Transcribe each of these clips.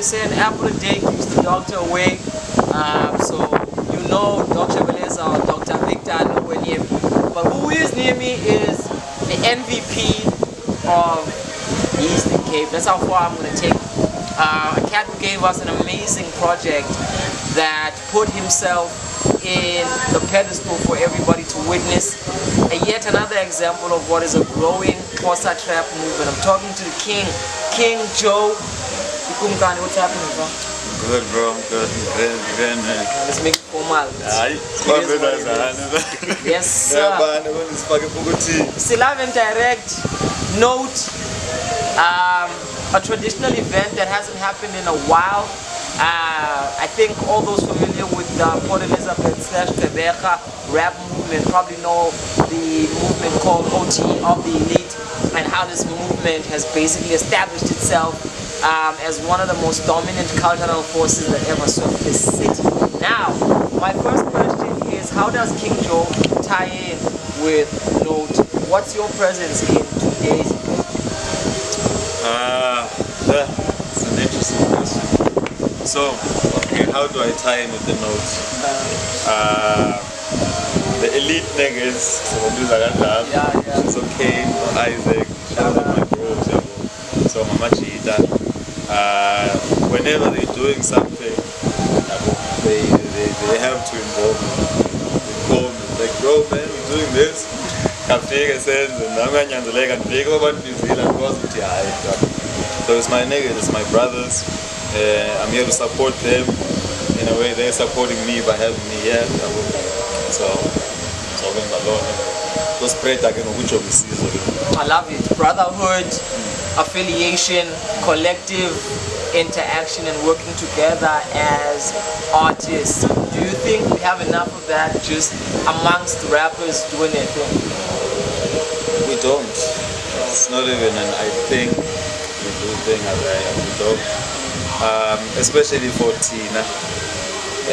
Say an apple a day keeps the doctor away. So you know Dr. Beleza or Dr. Victor are nowhere near me. But who is near me is the MVP of the Eastern Cape. That's how far I'm going to take. A cat who gave us an amazing project that put himself in the pedestal for everybody to witness. And yet another example of what is a growing Xhosa Trap movement. I'm talking to the King Joe. What's happening, bro? Good, bro. Good. Good, man. Let's make it formal. Yes, sir. Still haven't direct note. A traditional event that hasn't happened in a while. I think all those familiar with Port Elizabeth / Quebeca rap movement probably know the movement called OT of the Elite and how this movement has basically established itself as one of the most dominant cultural forces that ever served this city. Now, my first question is, how does King Joe tie in with Note? What's your presence in today's event? That's an interesting question. So, okay, how do I tie in with the Note? The elite niggas, so it's okay, Isaac, shout out my bros, so Mama Chita. Whenever they're doing something, they have to involve me. They call me, like, bro, man, we're doing this. So it's my niggas, it's my brothers. I'm here to support them. In a way, they're supporting me by having me here. So I love it. Brotherhood, affiliation, collective interaction, and working together as artists. Do you think we have enough of that just amongst rappers doing their thing? We don't. It's not even an I think. We do thing as we don't. Especially for Tina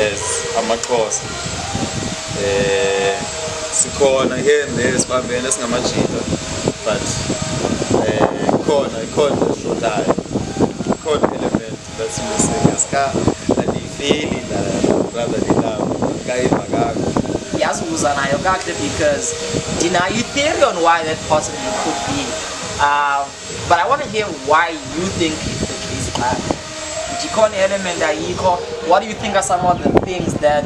as Amakosa. Sikhona here and there sibambene singamajita, but khona shotayo, khona element that's missing aska andiyifili la brotherly love kayiva kako. Yazuza nayo kahle because deny you theory on why that possibly could be, but I want to hear why you think it's the case. Jikon element ayikho. What do you think are some of the things that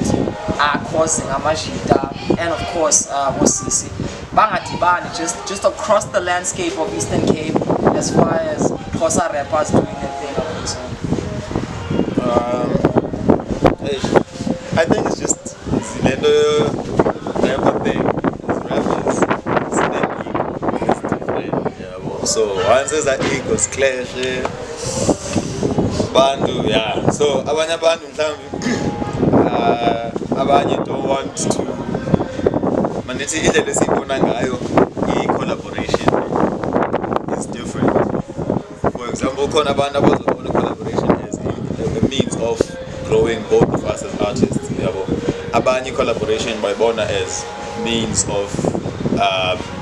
are causing amajita and of course Mosisi bangadibani just across the landscape of Eastern Cape as far as Xhosa rappers doing their thing? I think it's just Zilendo rapper thing. Rappers, it's different. Yeah, so once there's that equals clash, bandu, yeah. So abanye bandu mhlambi abanye don't want to mandithi indlela esiyibona ngayo i-collaboration is different. For example, khona abantu abazobona collaboration as a means of growing both of us as artists. Abanye collaboration bayibona as means of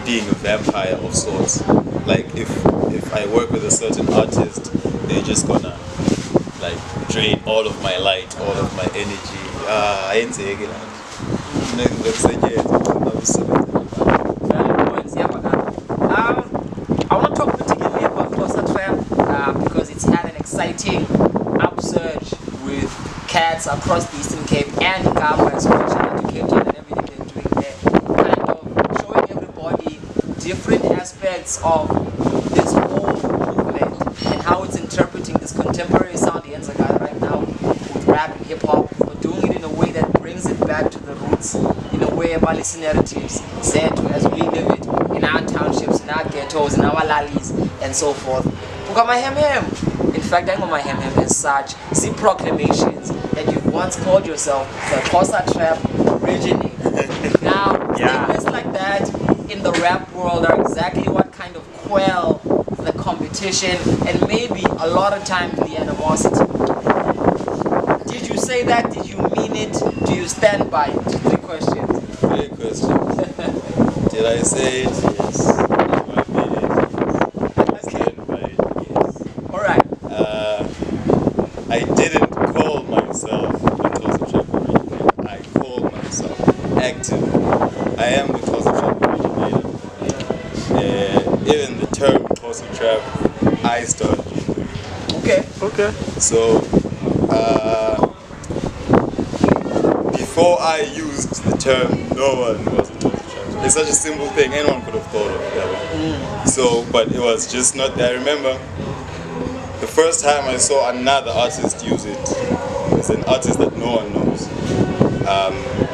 being a vampire of sorts. Like if I work with a certain artist, they're just gonna like drain all of my light, all of my energy. I want to talk particularly about Xhosa Trap because it's had an exciting upsurge with cats across the Eastern Cape and Kapa as well, to Cape Town and everything they're doing there, kind of showing everybody different aspects of this rap and hip hop, but doing it in a way that brings it back to the roots, in a way about listening narratives set as we live it in our townships, in our ghettos, in our lallies, and so forth. In fact, I'm on my hem as such. See proclamations that you've once called yourself the Xhosa Trap Originator. Now, statements like that in the rap world are exactly what kind of quell the competition and maybe a lot of times the animosity. Did you say that? Did you mean it? Do you stand by it? 3 questions. 3 questions. Did I say it? Yes. I mean it. I stand by it. Yes. Alright. I didn't call myself the Xhosa Trap Originator. I called myself active. I am the Xhosa Trap Originator. Even the term Xhosa Trap, I started using. Okay. So, before I used the term, no one was a Xhosa Trap. It's such a simple thing, anyone could have thought of that. So, but it was just not there. I remember the first time I saw another artist use it, it's an artist that no one knows.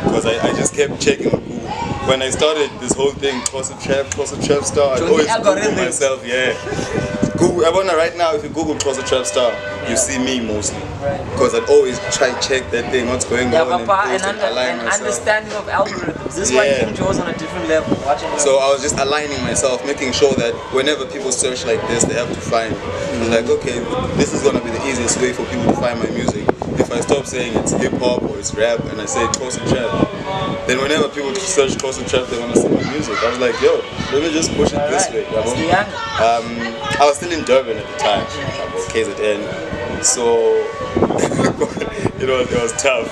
Because I just kept checking on Google. When I started this whole thing, Xhosa Trap Star, I always Google myself, Google, I wonder right now if you Google Xhosa Trap Star, you see me mostly. Because I'd always try to check that thing, what's going on, and post and align myself. Understanding of algorithms. This is why King Joe's on a different level. So I was just aligning myself, making sure that whenever people search like this, they have to find. I was like, okay, this is gonna be the easiest way for people to find my music. If I stop saying it's hip hop or it's rap and I say Xhosa Trap, then whenever people search Xhosa Trap, they wanna see my music. I was like, yo, let me just push it this way. I was still in Durban at the time, KZN. So it was tough.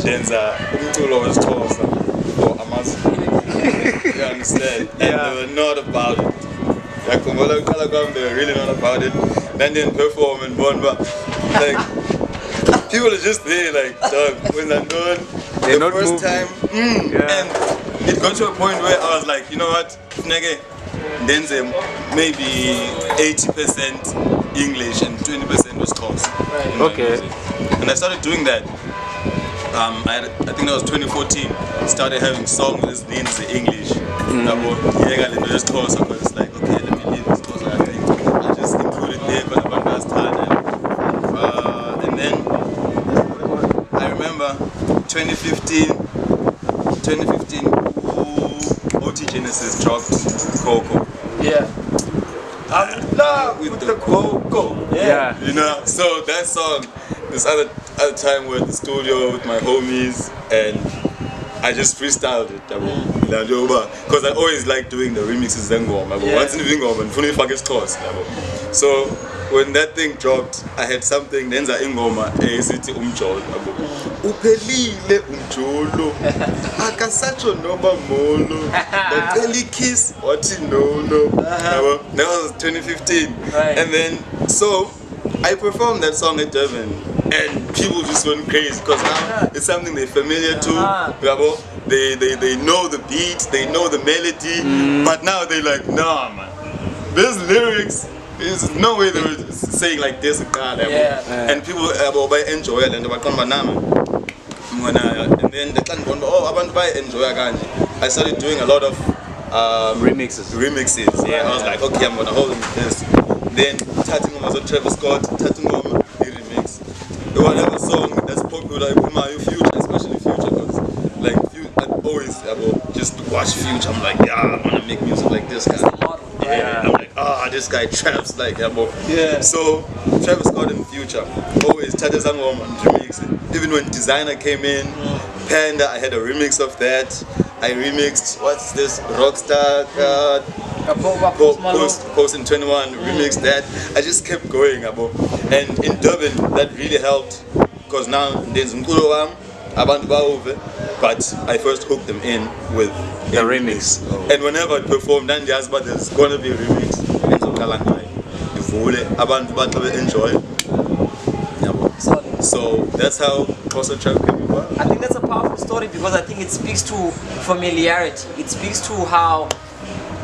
Denza, umculo was Xhosa or Amazulu. You understand? And they were not about it. Like from all they were really not about it. Then they didn't perform and Bonba. Like people are just there like, dog, when I'm done the first time. And it got to a point where I was like, you know what, nigga, then maybe 80% English and 20% was Xhosa. Okay. And I started doing that. I think that was 2014. Started having songs with names in English. Because it's like, okay, let me leave this Xhosa. I think I'll just include it there because I understand. And then I remember 2015, OT Genesis dropped Coco. I'm in love with the Coco. You know, so that song, this other time we're at the studio with my homies and I just freestyled it. Because I always like doing the remixes. Once in the and funny fuck so when that thing dropped, I had something then ingoma esithi umjolo. Uphelile umjolo. Akasacho noma molo. Baceli kiss wathi no. That was 2015. And then so I performed that song at Durban and people just went crazy because now it's something they're familiar to. They know the beat, they know the melody, but now they're like, nah man, there's lyrics. There's no way they were saying like this and people enjoy it and they were and then they can't go, oh, I want to enjoy it. I started doing a lot of remixes. I was like, okay, I'm gonna hold on to this. Then Tating was Travis Scott, Tating the remix. Whatever song that's popular, Future, especially Future, because like I always just watch Future. I'm like, I wanna make music like this guy. I'm like, this guy traps like So Travis Scott in Future, always Tata Sangoma remix it. Even when Designer came in, Panda, I had a remix of that. I remixed what's this Rockstar Post in 21 remixed that. I just kept going and in Durban that really helped because now there's umculo wami abantu baove, but I first hooked them in with the remix. And whenever I perform then there's gonna be a remix enzoqala ngayo ivule abantu bathi enjoy. So that's how Xhosa Trap came about. I think that's a powerful story because I think it speaks to familiarity. It speaks to how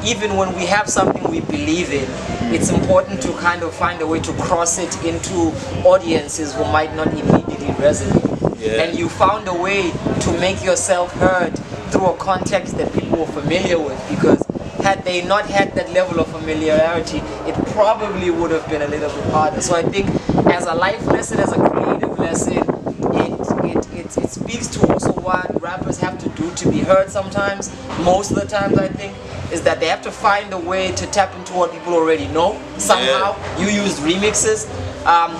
even when we have something we believe in, it's important to kind of find a way to cross it into audiences who might not immediately resonate. And you found a way to make yourself heard through a context that people were familiar with, because had they not had that level of familiarity, it probably would have been a little bit harder. So I think as a life lesson, as a creative lesson, it speaks to also what rappers have to do to be heard sometimes. Most of the times, I think, is that they have to find a way to tap into what people already know. Somehow, you use remixes.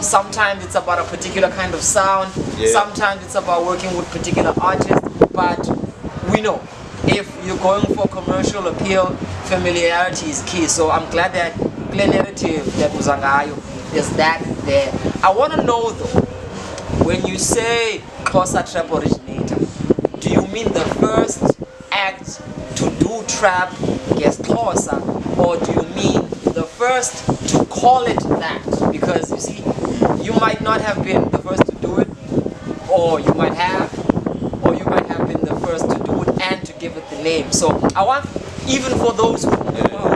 Sometimes it's about a particular kind of sound. Sometimes it's about working with particular artists. But we know, if you're going for commercial appeal, familiarity is key. So I'm glad that clear narrative that Uzangayo, there's that there. I want to know though, when you say Xhosa Trap Originator, do you mean the first act to do trap gets Xhosa, or do you mean the first to call it that? Because you see, you might not have been the first to do it, or you might have been the first to do it and to give it the name. So I want, even for those who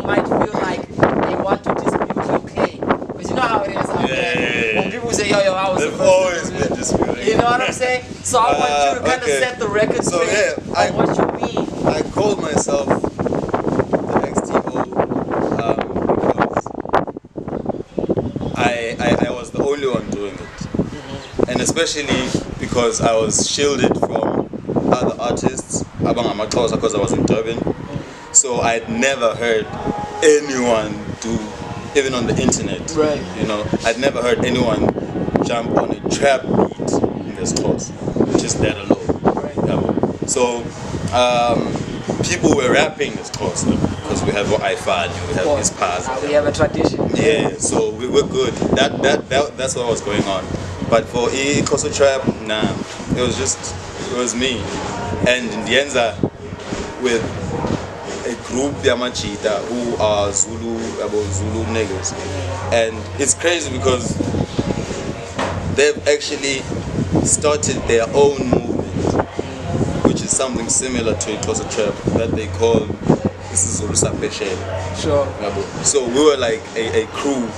might feel like they want to dispute your claim, because you know how it is out there. When people say, yo, I was the first. They've always been disputing. You know what I'm saying? So I want you to kind of set the record straight on what you mean. I called myself the XTO because I was the only one doing it. And especially because I was shielded from other artists, because I was in Durban. So I'd never heard anyone do, even on the internet, you know, I'd never heard anyone jump on a trap beat in this course, just that alone. So people were rapping this course because we have Ifan, we have his past. We have a tradition. Yeah, so we were good. That's what was going on. But for Xhosa Trap, nah, it was me. And in the end, with a group Yamachita who are Zulu niggas. And it's crazy because they've actually started their own movement, which is something similar to Xhosa Trap that they call Zulu Sapeshe. Sure. So we were like a crew.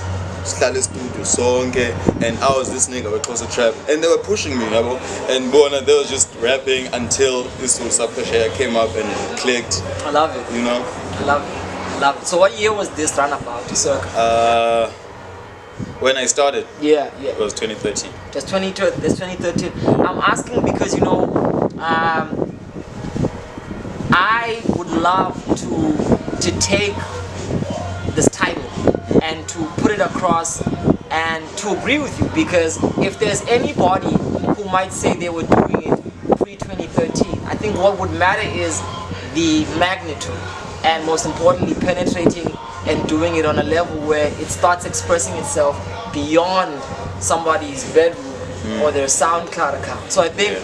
Studio sonke, and I was this nigga with Xhosa Trap, and they were pushing me, and Bona, they was just rapping until this Sapeshe came up and it clicked. I love it. You know? I love it. So what year was this runabout, circa? When I started, it was 2013. Just 2013. I'm asking because, you know, I would love to take this title and to put it across and to agree with you, because if there's anybody who might say they were doing it pre-2013, I think what would matter is the magnitude, and most importantly penetrating and doing it on a level where it starts expressing itself beyond somebody's bedroom or their SoundCloud account. So I think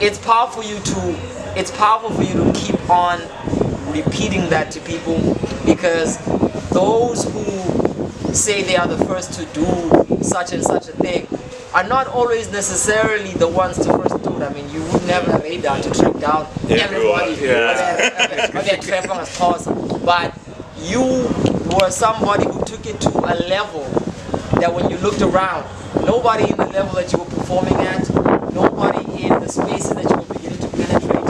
it's powerful for you to keep on repeating that to people, because those who say they are the first to do such and such a thing are not always necessarily the ones to first do it. I mean, you would never have radar to track down everybody trapping as possible. But you were somebody who took it to a level that when you looked around, nobody in the level that you were performing at, nobody in the spaces that you were beginning to penetrate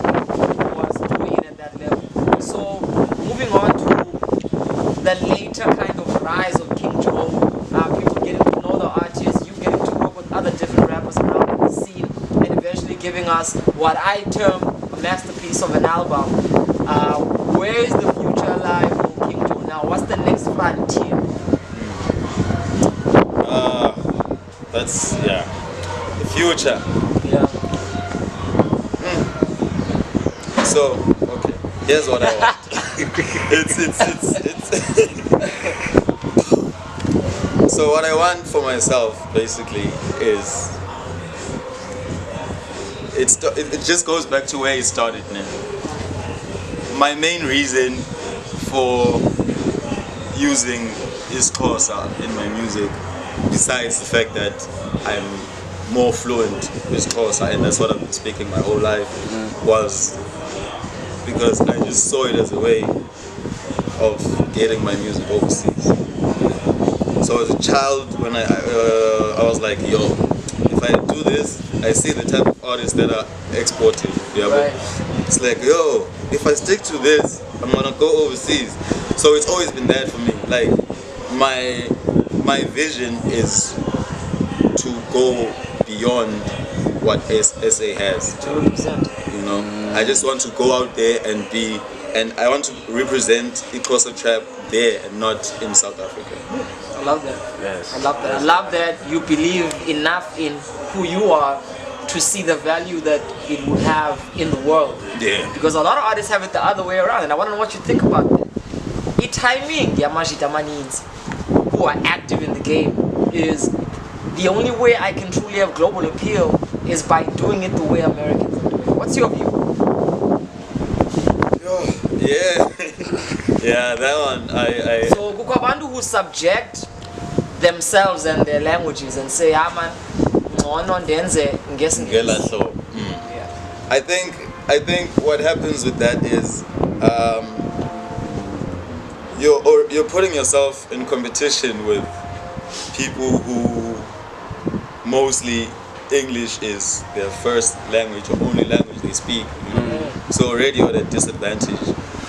was doing it at that level. So moving on to the later kind of rise of King Joe, people getting to know the artists, you getting to work with other different rappers around the scene, and eventually giving us what I term a masterpiece of an album. Where is the future alive for King Joe now? What's the next frontier? That's the future. So okay, here's what I want. So what I want for myself basically is it just goes back to where it started now. My main reason for using Xhosa in my music, besides the fact that I'm more fluent with Xhosa and that's what I've been speaking my whole life, was because I just saw it as a way of getting my music overseas. So as a child, when I was like, yo, if I do this, I see the type of artists that are exporting. Yeah, Right. it's like, yo, if I stick to this, I'm gonna go overseas. So it's always been that for me. Like my vision is to go beyond what SA has. 200%. You know, I just want to go out there and I want to represent Xhosa Trap there and not in South Africa. I love that. Yes. I love that. I love that you believe enough in who you are to see the value that it would have in the world. Yeah. Because a lot of artists have it the other way around, and I want to know what you think about that. Timing, who are active in the game, is the only way I can truly have global appeal is by doing it the way Americans are doing it. What's your view? Yeah. Yeah, that one. I So kukho abantu who subject themselves and their languages and say, "Ah man, ngcono ndenze ngesingesi." Yeah. I think what happens with that is you're putting yourself in competition with people who mostly English is their first language or only language they speak. So already you're at a disadvantage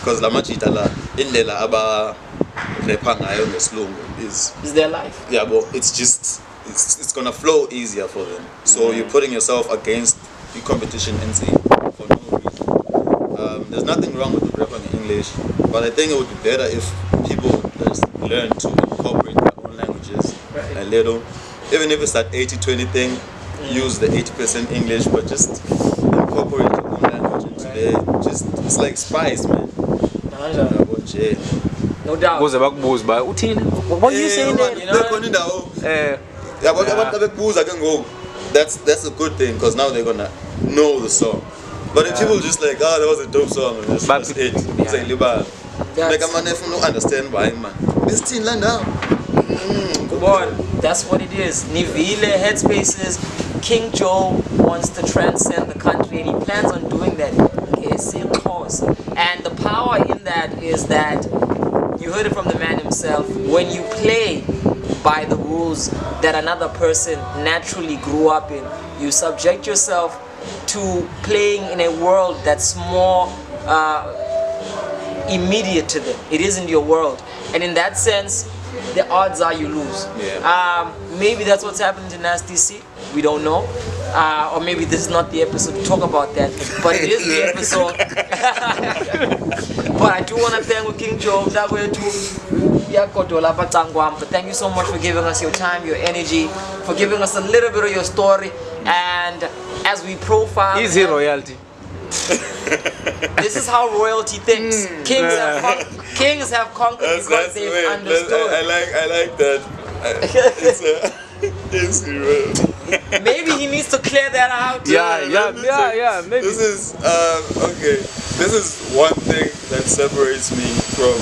because la machitala indlela aba repa ngayo ngesilungu is their life. yeah, but it's gonna flow easier for them. So you're putting yourself against the competition and say for no reason. There's nothing wrong with rapping in English, but I think it would be better if people would just learn to incorporate their own languages a little. Even if it's that 80-20 thing, use the 80% English, but just incorporate your own language into there. It's like spice, man. No doubt. Kuze bakubuze ba uthini? What are you saying there? That's a good thing because now they're gonna know the song. But if people just like, oh, that was a dope song, and that's it. It's like, like I'm not understand why, man. This thing land down. That's what it is. Nivile Headspaces. King Joe wants to transcend the country, and he plans on doing that. And the power in that is that you heard it from the man himself. When you play by the rules that another person naturally grew up in, you subject yourself to playing in a world that's more immediate to them. It isn't your world, and in that sense, the odds are you lose. Yeah. Maybe that's what's happened to Nasty C. We don't know. Or maybe this is not the episode to talk about that, but it is the episode. But I do want to thank King Joe. But thank you so much for giving us your time, your energy, for giving us a little bit of your story. And as we profile, Easy royalty. This is how royalty thinks. Kings have conquered because they've understood. I like that. It's real. Maybe he needs to clear that out. Yeah, maybe. This is okay. This is one thing that separates me from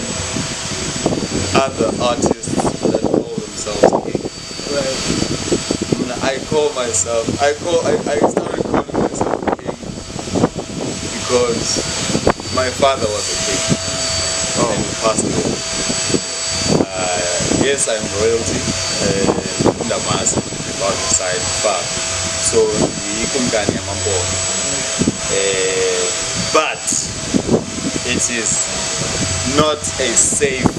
other artists that call themselves king. Right. I started calling myself king because my father was a king. And he passed away. Yes, I'm royalty. About the side far. So but it is not a safe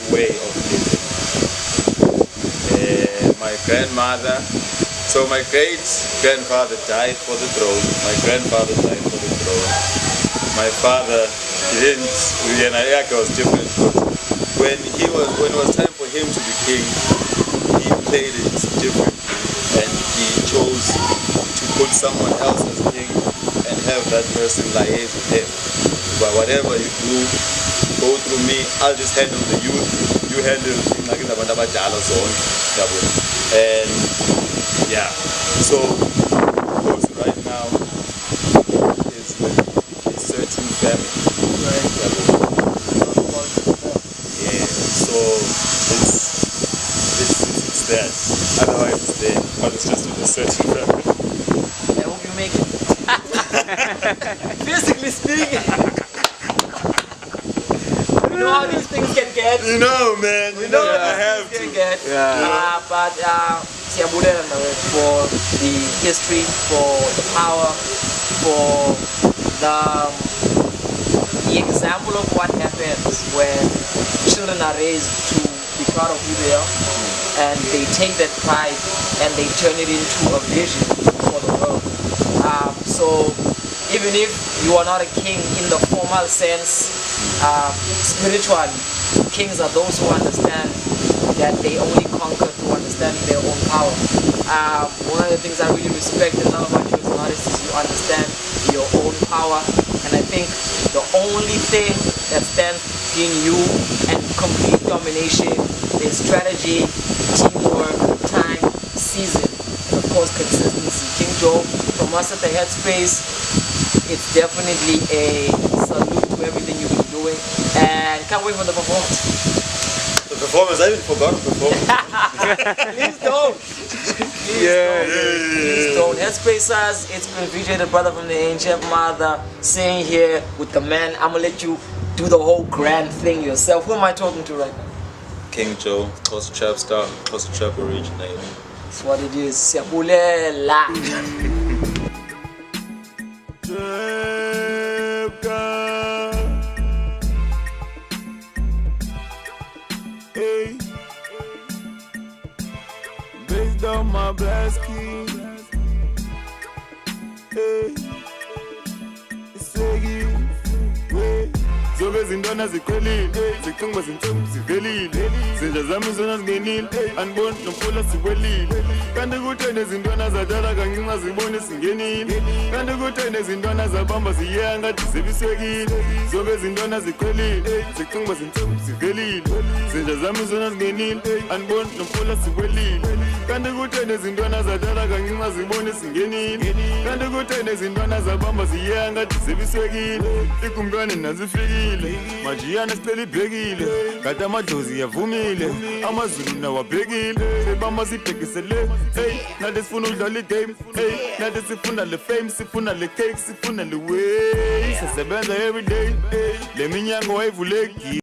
way of living. My grandmother, so my great grandfather died for the throne. My grandfather died for the throne. My father didn't. Was different. When it was time for him to be king, he played it different. And he chose to put someone else as king and have that person liaise with him. But whatever you do, go through me. I'll just handle the youth. You handle and yeah. So right now is with a certain family. Yeah. So it's that. Otherwise it's there. But it's just with a certain family. I hope you make it. Physically speaking. You know how these things get. You know, man. We know I have what you to. get. But siyabulela for the history, for the power, for the example of what happens when children are raised to be proud of who they are, and they take that pride and they turn it into a vision for the world. So even if you are not a king in the formal sense, spiritually, kings are those who understand that they only conquer through understanding their own power. One of the things I really respect and love about you as an artist is you understand your own power, and I think the only thing that stands between you and complete domination is strategy, teamwork, time, season, and of course consistency. King Joe, from us at the Headspace, it's definitely a salute to everything you've been doing, and can't wait for the performance. The performance, I even forgot the performance. Please don't. Please don't. Headspacers, it's been Viwe, the brother from the ancient mother, sitting here with the man. I'm gonna let you do the whole grand thing yourself. Who am I talking to right now? King Joe, Xhosa Trap Star, Xhosa Trap Originator. That's what it is. Siyabulela. Hey, based on my blasky. Hey, Isegi. Hey, zobe zindona ziqhelile, ziqinga zintombi zivelile, zinja zami zona zingenile, andiboni nomfula siwelile. Kanti kuthene zintwana zadala kancinca zibone singenile, kanti kuthene zintwana zabamba ziyeya ngathi zibiswekile. Zobe zintwana ziqhelile, ziqinga zintombi zivelile, zinja zami zona zingenile, andiboni nomfula siwelile. Kanti kuthene zintwana zadala kancinca zibone singenile, kanti kuthene zintwana zabamba ziyeya ngathi zibiswekile. Ikumbane nazifikile, majiyana sicela ibhekile, kade amadlozi yavumile, amazulu nawabhekile, sebamba sibhekisele. Hey, nathi sifuna udlala igame, hey, nathi sifuna le fame, sifuna le cake, sifuna le way, sisebenza everyday, hey, le minyango wayivuleki.